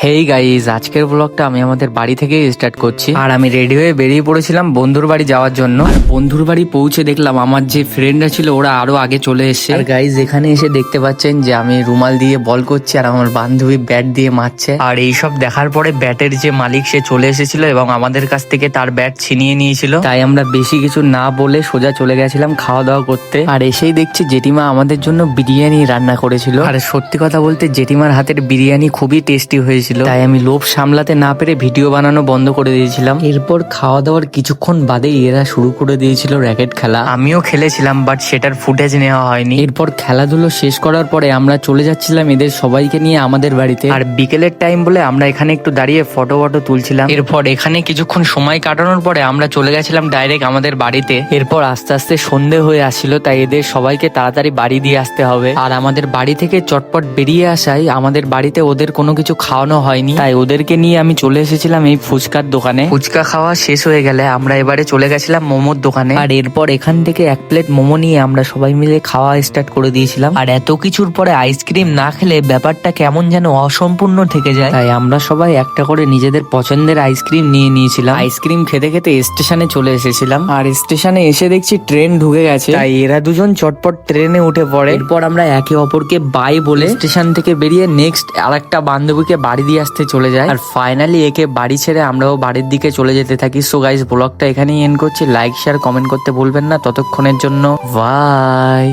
Hey guys, আজকের ব্লগটা আমি আমাদের বাড়ি থেকে স্টার্ট করছি। আর আমি রেডি হয়ে বেরিয়ে পড়েছিলাম বন্ধুর বাড়ি যাওয়ার জন্য। আর বন্ধুর বাড়ি পৌঁছে দেখলাম আমার যে ফ্রেন্ডরা ছিল ওরা আরো আগে চলে এসেছে। আর গাইজ এখানে এসে দেখতে পাচ্ছেন যে আমি রুমাল দিয়ে বল করছি আর আমার বান্ধবী ব্যাট দিয়ে মারছে। আর এইসব দেখার পরে ব্যাটের যে মালিক সে চলে এসেছিল এবং আমাদের কাছ থেকে তার ব্যাট ছিনিয়ে নিয়েছিল। তাই আমরা বেশি কিছু না বলে সোজা চলে গেছিলাম খাওয়া দাওয়া করতে। আর এসেই দেখছি জেঠিমা আমাদের জন্য বিরিয়ানি রান্না করেছিল। আর সত্যি কথা বলতে জেঠিমার হাতের বিরিয়ানি খুবই টেস্টি হয়েছিল। তাই আমি লোভ সামলাতে না পেরে ভিডিও বানানো বন্ধ করে দিয়েছিলাম। এরপর খাওয়া দাওয়ার কিছুক্ষণ বাদেই এরা শুরু করে দিয়েছিল র্যাকেট খেলা। আমিও খেলেছিলাম, বাট সেটার ফুটেজ নেওয়া হয়নি। এরপর খেলাধুলো শেষ করার পরে আমরা চলে যাচ্ছিলাম এদের সবাইকে নিয়ে আমাদের বাড়িতে। আর বিকেলের টাইম বলে আমরা এখানে একটু দাঁড়িয়ে ফটো তুলছিলাম। এরপর এখানে কিছুক্ষণ সময় কাটানোর পরে আমরা চলে গেছিলাম ডাইরেক্ট আমাদের বাড়িতে। এরপর আস্তে আস্তে সন্ধে হয়ে আসছিল, তাই এদের সবাইকে তাড়াতাড়ি বাড়ি দিয়ে আসতে হবে। আর আমাদের বাড়ি থেকে চটপট বেরিয়ে আসায় আমাদের বাড়িতে ওদের কোনো কিছু খাওয়ানো হয়নি, তাই ওদেরকে নিয়ে আমি চলে এসেছিলাম এই ফুচকার দোকানে। ফুচকা খাওয়া শেষ হয়ে গেলে আমরা এবারে চলে গেছিলাম মোমোর দোকানে। আর এরপর এখান থেকে এক প্লেট মোমো নিয়ে আমরা সবাই মিলে খাওয়া স্টার্ট করে দিয়েছিলাম। আর এত কিছুর পরে আইসক্রিম না খেলে ব্যাপারটা কেমন যেন অসম্পূর্ণ থেকে যায়, তাই আমরা সবাই একটা করে নিজেদের পছন্দের আইসক্রিম নিয়ে নিয়েছিলাম। আইসক্রিম খেতে খেতে স্টেশনে চলে এসেছিলাম। আর স্টেশনে এসে দেখছি ট্রেন ঢুকে গেছে, তাই এরা দুজন চটপট ট্রেনে উঠে পড়ে। এরপর আমরা একে অপরকে বাই বলে স্টেশন থেকে বেরিয়ে নেক্সট আরেকটা বান্ধবীকে বাড়ি দিয়ে আসতে চলে যায়। আর ফাইনালি একে বাড়ি ছেড়ে আমরাও বাড়ির দিকে চলে যেতে থাকি। সো গাইস, ব্লগটা এখানেই এন্ড করছি। লাইক শেয়ার কমেন্ট করতে ভুলবেন না। ততক্ষণের জন্য বাই।